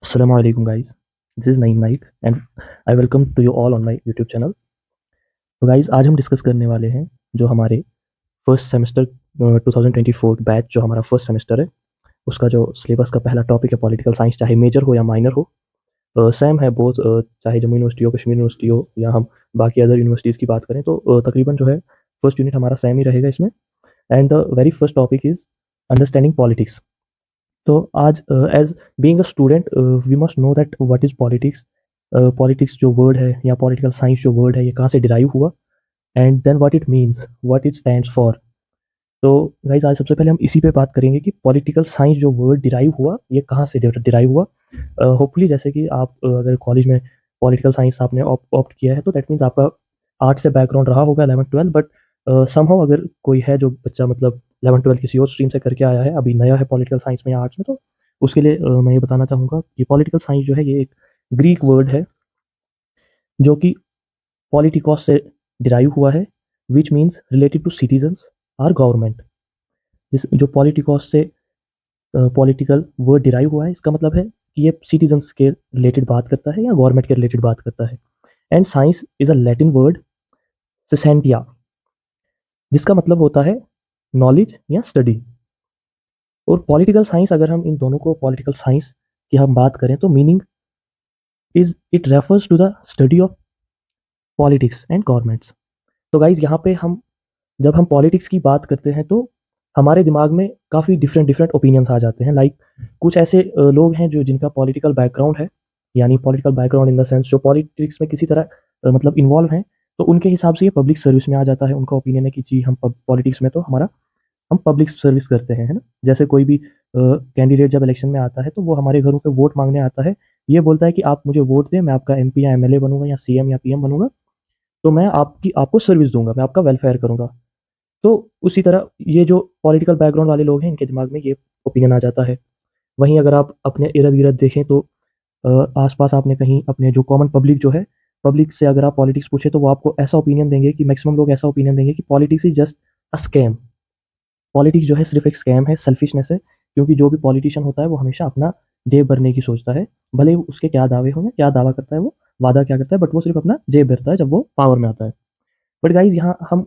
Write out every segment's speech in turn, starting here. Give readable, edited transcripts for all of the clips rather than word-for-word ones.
Assalamu alaikum guys. This is Naeem Naik and I welcome to you all on my YouTube channel. तो guys आज हम discuss करने वाले हैं जो हमारे फर्स्ट सेमेस्टर 2024 बैच जो हमारा फर्स्ट सेमेस्टर है उसका जो सिलेबस का पहला टॉपिक है पॉलिटिकल साइंस, चाहे मेजर हो या माइनर हो। सेम है बोथ, चाहे जम्मू यूनिवर्सिटी हो, कश्मीर यूनिवर्सिटी हो या हम बाकी अदर यूनिवर्सिटीज़ की बात करें तो तकरीबन जो है फर्स्ट यूनिट हमारा सेम ही रहेगा इसमें। And the very first topic is understanding politics. तो आज as being a student we must know that what is politics. Politics जो वर्ड है या पॉलिटिकल साइंस जो वर्ड है ये कहाँ से डिराइव हुआ and then what it means, what it stands for. तो गाइज आज सबसे पहले हम इसी पे बात करेंगे कि पॉलिटिकल साइंस जो वर्ड डिराइव हुआ ये कहाँ से डिराइव हुआ। होपफुली जैसे कि आप अगर कॉलेज में पॉलिटिकल साइंस आपने ऑप्ट किया है तो दैट मीन्स आपका आर्ट से बैकग्राउंड रहा होगा 11th 12th, बट समहाउ अगर कोई है जो बच्चा मतलब 11th 12th किसी और स्ट्रीम से करके आया है, अभी नया है पॉलिटिकल साइंस में या आर्ट्स में, तो उसके लिए मैं ये बताना चाहूँगा कि पॉलिटिकल साइंस जो है ये एक ग्रीक वर्ड है जो कि पॉलिटिकॉस से डिराइव हुआ है, which means related to citizens और गवर्नमेंट। जिस जो पॉलिटिकॉस से पॉलिटिकल वर्ड डिराइव हुआ है इसका मतलब है कि ये सिटीजन्स के रिलेटेड बात करता है या गवर्नमेंट के रिलेटेड बात करता है। And science is a Latin word scientia, जिसका मतलब होता है नॉलेज या स्टडी। और पॉलिटिकल साइंस, अगर हम इन दोनों को पॉलिटिकल साइंस की हम बात करें तो meaning is it refers to the study of politics and governments. तो गाइज यहाँ पे हम जब हम पॉलिटिक्स की बात करते हैं तो हमारे दिमाग में काफ़ी डिफरेंट डिफरेंट ओपिनियंस आ जाते हैं। लाइक कुछ ऐसे लोग हैं जो जिनका पॉलिटिकल बैकग्राउंड है, यानी political background in the sense जो पॉलिटिक्स में किसी तरह मतलब इन्वॉल्व हैं, तो उनके हिसाब से ये पब्लिक सर्विस में आ जाता है। उनका ओपिनियन है कि जी हम पॉलिटिक्स में तो हम पब्लिक सर्विस करते हैं, है ना। जैसे कोई भी कैंडिडेट जब इलेक्शन में आता है तो वो हमारे घरों पे वोट मांगने आता है, ये बोलता है कि आप मुझे वोट दें, मैं आपका एमपी या एमएलए बनूंगा या सीएम या पीएम बनूंगा, तो मैं आपको सर्विस दूंगा, मैं आपका वेलफेयर करूंगा। तो उसी तरह ये जो पॉलिटिकल बैकग्राउंड वाले लोग हैं इनके दिमाग में ये ओपिनियन आ जाता है। वहीं अगर आप अपने इर्द गिर्द देखें तो आसपास आपने कहीं अपने जो कॉमन पब्लिक जो है, पब्लिक से अगर आप पॉलिटिक्स पूछे तो वो आपको ऐसा ओपिनियन देंगे कि मैक्सिमम लोग ऐसा ओपिनियन देंगे कि politics is just a scam. Politics जो है सिर्फ एक स्कैम है, सेल्फिशनेस है, क्योंकि जो भी पॉलिटिशियन होता है वो हमेशा अपना जेब भरने की सोचता है। भले ही उसके क्या दावे हों या क्या दावा करता है, वो वादा क्या करता है, बट वो सिर्फ अपना जेब भरता है जब वो पावर में आता है। बट गाइज यहाँ हम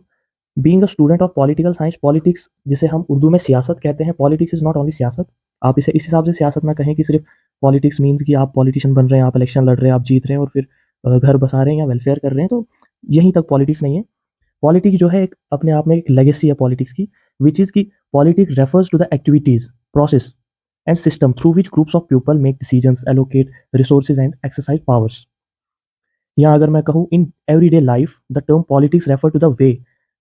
being a student of political science, politics जिसे हम उर्दू में सियासत कहते हैं, पॉलिटिक्स इज नॉट ओनली सियासत। आप इसे इस हिसाब से सियासत ना कहें कि सिर्फ पॉलिटिक्स मीन्स कि आप पॉलिटिशियन बन रहे हैं, आप इलेक्शन लड़ रहे हैं, आप जीत रहे हैं और फिर घर बसा रहे हैं या वेलफेयर कर रहे हैं, तो यहीं तक पॉलिटिक्स नहीं है। पॉलिटिक्स जो है एक अपने आप में एक लेगेसी है पॉलिटिक्स की, विच इज़ की politics refers to the activities, process and system through which groups of people make decisions, allocate resources and exercise powers. या अगर मैं कहूँ in everyday life the term politics refer to the way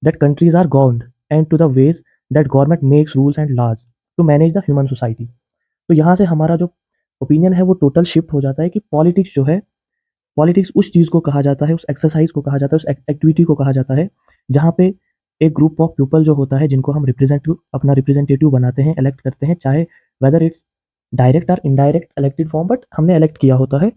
that countries are governed and to the ways that government makes rules and laws to manage the human society. तो यहाँ से हमारा जो opinion है वो टोटल शिफ्ट हो जाता है कि पॉलिटिक्स जो है, पॉलिटिक्स उस चीज़ को कहा जाता है, उस एक्सरसाइज को कहा जाता है, उस एक्टिविटी को कहा जाता है जहाँ पे एक ग्रुप ऑफ पीपल जो होता है जिनको हम अपना रिप्रेजेंटेटिव बनाते हैं, इलेक्ट करते हैं, चाहे वेदर इट्स डायरेक्ट और इनडायरेक्ट इलेक्टेड फॉर्म, बट हमने इलेक्ट किया होता है।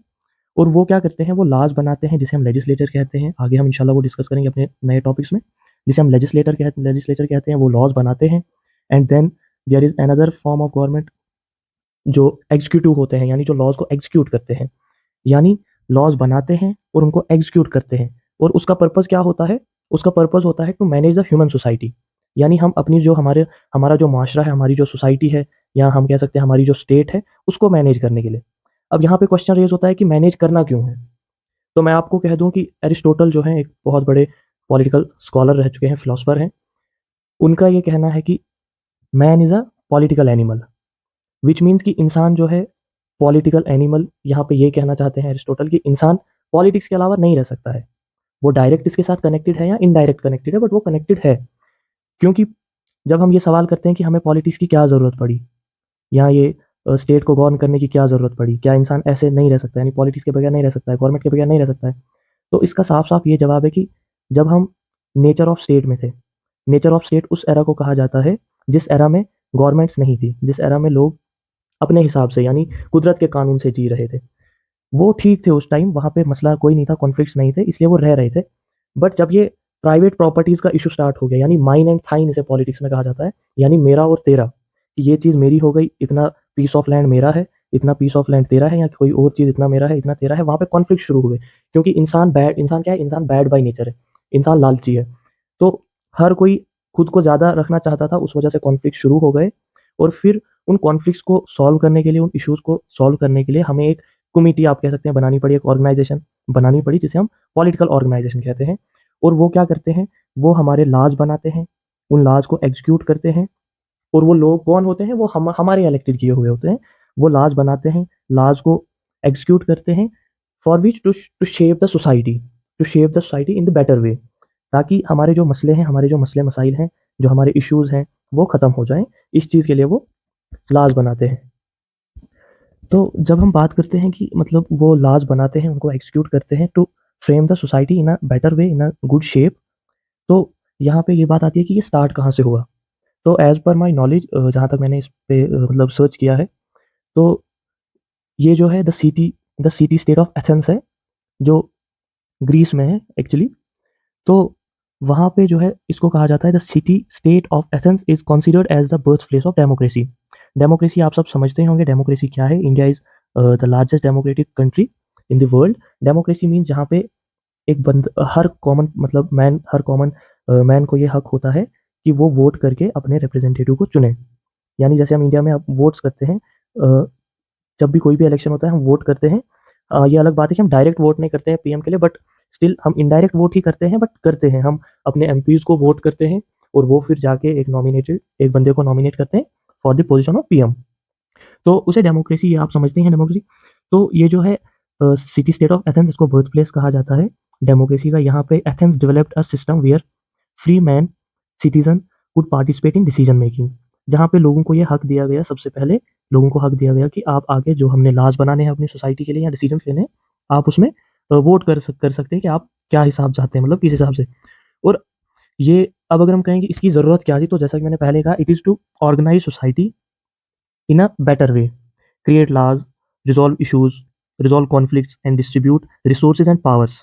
और वो क्या करते हैं, वो लॉज बनाते हैं जिसे हम लेजिस्लेचर कहते हैं। आगे हम इंशाल्लाह वो डिस्कस करेंगे अपने नए टॉपिक्स में। जिसे हम लेजिस्लेचर कहते हैं, वो लॉज बनाते हैं। And then there is another form of government जो एग्जीक्यूटिव होते हैं, यानी जो लॉज को एग्जीक्यूट करते हैं, यानी लॉज बनाते हैं और उनको एग्जीक्यूट करते हैं। और उसका पर्पज़ क्या होता है, उसका पर्पज़ होता है to manage the human society, यानी हम अपनी जो हमारा जो माशरा है, हमारी जो सोसाइटी है, या हम कह सकते हैं हमारी जो स्टेट है, उसको मैनेज करने के लिए। अब यहाँ पे क्वेश्चन रेज होता है कि मैनेज करना क्यों है। तो मैं आपको कह दूं कि एरिस्टोटल जो है एक बहुत बड़े पॉलिटिकल स्कॉलर रह चुके हैं, फिलोसफर हैं। उनका ये कहना है कि man is a political animal, which means कि इंसान जो है पॉलिटिकल एनिमल। यहाँ पे ये कहना चाहते हैं एरिस्टोटल कि इंसान पॉलिटिक्स के अलावा नहीं रह सकता है। वो डायरेक्ट इसके साथ कनेक्टेड है या इनडायरेक्ट कनेक्टेड है, बट वो कनेक्टेड है। क्योंकि जब हम ये सवाल करते हैं कि हमें पॉलिटिक्स की क्या ज़रूरत पड़ी, या ये स्टेट को गवर्न करने की क्या ज़रूरत पड़ी, क्या इंसान ऐसे नहीं रह सकता, यानी पॉलिटिक्स के बगैर नहीं रह सकता है, गवर्नमेंट के बगैर नहीं रह सकता है, तो इसका साफ साफ ये जवाब है कि जब हम नेचर ऑफ स्टेट में थे, नेचर ऑफ स्टेट उस एरा को कहा जाता है जिस एरा में गवर्नमेंट्स नहीं थी, जिस एरा में लोग अपने हिसाब से यानी कुदरत के कानून से जी रहे थे। वो ठीक थे उस टाइम, वहाँ पे मसला कोई नहीं था, कॉन्फ्लिक्ट्स नहीं थे, इसलिए वो रह रहे थे। बट जब ये प्राइवेट प्रॉपर्टीज़ का इशू स्टार्ट हो गया, यानी माइन एंड थाइन इसे पॉलिटिक्स में कहा जाता है, यानी मेरा और तेरा, कि ये चीज़ मेरी हो गई, इतना पीस ऑफ लैंड मेरा है, इतना पीस ऑफ लैंड तेरा है या कोई और चीज़ इतना मेरा है इतना तेरा है, वहाँ पे कॉन्फ्लिक्ट शुरू हुए। क्योंकि इंसान क्या है, इंसान बैड बाय नेचर है, इंसान लालची है। तो हर कोई खुद को ज़्यादा रखना चाहता था, उस वजह से कॉन्फ्लिक्ट शुरू हो गए। और फिर उन कॉन्फ्लिक्ट्स को सॉल्व करने के लिए, उन इश्यूज़ को सॉल्व करने के लिए हमें एक कमिटी आप कह सकते हैं बनानी पड़ी, एक ऑर्गेनाइजेशन बनानी पड़ी जिसे हम पॉलिटिकल ऑर्गेनाइजेशन कहते हैं। और वो क्या करते हैं, वो हमारे लॉज बनाते हैं, उन लॉज को एग्जीक्यूट करते हैं। और वो लोग कौन होते हैं, वो हमारे इलेक्टेड किए हुए होते हैं। वो लॉज बनाते हैं, लॉज को एग्जीक्यूट करते हैं, for which to shape the society in the better way, ताकि हमारे जो मसले हैं, हमारे जो मसले मसाइल हैं, जो हमारे इश्यूज़ हैं, वो ख़त्म हो जाएं। इस चीज़ के लिए वो लॉज बनाते हैं। तो जब हम बात करते हैं कि मतलब वो लॉज बनाते हैं, उनको एग्जीक्यूट करते हैं to frame the society in a better way, in a good shape, तो यहाँ पे ये बात आती है कि ये स्टार्ट कहाँ से हुआ। तो एज़ पर माय नॉलेज, जहाँ तक मैंने इस पे मतलब सर्च किया है, तो ये जो है the city state of Athens है, जो ग्रीस में है एक्चुअली। तो वहाँ पे जो है इसको कहा जाता है the city state of Athens is considered as the birth place of democracy. Democracy आप सब समझते ही होंगे, डेमोक्रेसी क्या है। India is the largest democratic country in the world. Democracy means जहाँ पे एक बंद हर कॉमन मतलब मैन हर कॉमन मैन को ये हक होता है कि वो वोट करके अपने रिप्रेजेंटेटिव को चुने। यानी जैसे हम इंडिया में अब वोट्स करते हैं, जब भी कोई भी इलेक्शन होता है हम वोट करते हैं। ये अलग बात है कि हम डायरेक्ट वोट नहीं करते हैं पीएम के लिए, बट स्टिल हम इनडायरेक्ट वोट ही करते हैं, बट करते हैं। हम अपने एमपीज को वोट करते हैं और वो फिर जाके एक बंदे को नॉमिनेट करते हैं for the position of PM. तो उसे डेमोक्रेसी, ये आप समझते हैं डेमोक्रेसी। तो ये जो है सिटी स्टेट ऑफ एथेंस, इसको बर्थ प्लेस कहा जाता है डेमोक्रेसी का। यहाँ पे Athens developed a system where free man citizen could participate in decision making. जहाँ पे लोगों को ये हक दिया गया, सबसे पहले लोगों को हक दिया गया कि आप आगे जो हमने लॉज बनाने हैं अपनी सोसाइटी के लिए या डिसीजन लेने हैं, आप उसमें वोट कर सकते हैं कि आप क्या हिसाब चाहते हैं, मतलब किस हिसाब से। और ये अब अगर हम कहें कि इसकी ज़रूरत क्या थी, तो जैसा कि मैंने पहले कहा, it is to organise society in a better way, create laws, resolve issues, resolve conflicts and distribute resources and powers।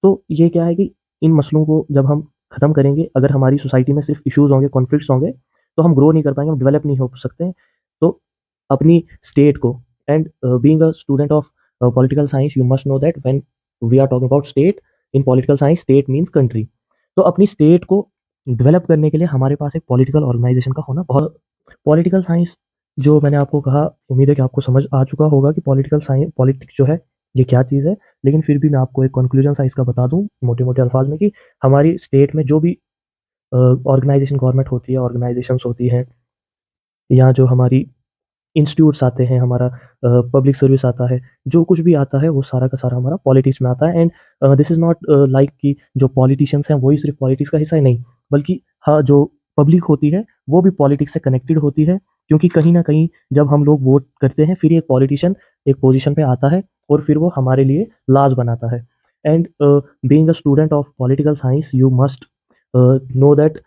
तो ये क्या है कि इन मसलों को जब हम ख़त्म करेंगे, अगर हमारी सोसाइटी में सिर्फ इश्यूज होंगे, कॉन्फ्लिक्ट्स होंगे, तो हम ग्रो नहीं कर पाएंगे, हम डेवलप नहीं हो सकते हैं। तो अपनी स्टेट को, and being a student of political science you must know that when we are talking about state in political science, state means country. तो अपनी स्टेट को डेवलप करने के लिए हमारे पास एक पॉलिटिकल ऑर्गेनाइजेशन का होना बहुत। पॉलिटिकल साइंस जो मैंने आपको कहा, उम्मीद है कि आपको समझ आ चुका होगा कि पॉलिटिकल साइंस, पॉलिटिक्स जो है ये क्या चीज़ है। लेकिन फिर भी मैं आपको एक कंक्लूजन सा इसका बता दूं मोटे मोटे अल्फाज में कि हमारी स्टेट में जो भी ऑर्गेनाइजेशन, गवर्नमेंट होती है, ऑर्गेनाइजेशंस होती हैं, या जो हमारी इंस्टीट्यूट्स आते हैं, हमारा पब्लिक सर्विस आता है, जो कुछ भी आता है वो सारा का सारा हमारा पॉलिटिक्स में आता है। And this is not like कि जो पॉलिटिशियंस हैं वही सिर्फ पॉलिटिक्स का हिस्सा है, नहीं, बल्कि हाँ, जो पब्लिक होती है वो भी पॉलिटिक्स से कनेक्टेड होती है। क्योंकि कहीं ना कहीं जब हम लोग वोट करते हैं, फिर एक पॉलिटिशियन एक पोजीशन पे आता है और फिर वो हमारे लिए लॉज बनाता है। And being a student of political science you must know that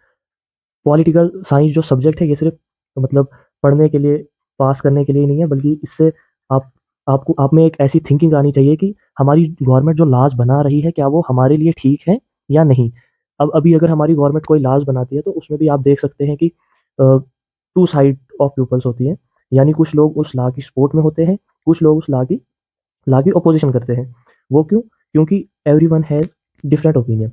political science जो सब्जेक्ट है ये सिर्फ मतलब पढ़ने के लिए, पास करने के लिए नहीं है, बल्कि इससे आप आपको आप में एक ऐसी थिंकिंग आनी चाहिए कि हमारी गवर्नमेंट जो लॉज बना रही है, क्या वो हमारे लिए ठीक है या नहीं। अब अभी अगर हमारी गवर्नमेंट कोई लॉज बनाती है, तो उसमें भी आप देख सकते हैं कि टू साइड ऑफ पीपल्स होती है। यानी कुछ लोग उस लॉ की सपोर्ट में होते हैं, कुछ लोग उस लॉ की अपोजिशन करते हैं। वो क्यों? क्योंकि एवरीवन हैज़ डिफरेंट ओपिनियन।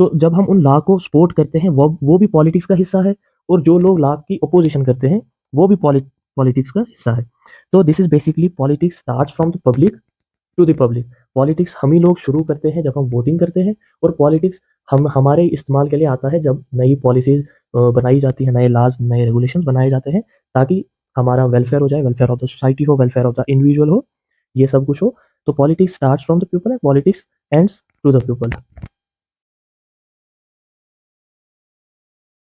तो जब हम उन लॉ को सपोर्ट करते हैं, वो भी पॉलिटिक्स का हिस्सा है, और जो लोग लॉ की अपोजिशन करते हैं वो भी पॉलिटिक्स का हिस्सा है। तो this is basically politics starts from the public to the public. Politics हम ही लोग शुरू करते हैं जब हम वोटिंग करते हैं, और पॉलिटिक्स हम हमारे इस्तेमाल के लिए आता है जब नई पॉलिसीज बनाई जाती है, नए लॉज, नए रेगुलेशंस बनाए जाते हैं, ताकि हमारा वेलफेयर हो जाए, वेलफेयर ऑफ द सोसाइटी हो, वेलफेयर ऑफ द इंडिविजुअल हो, ये सब कुछ हो। तो politics starts from the people and politics ends to the people.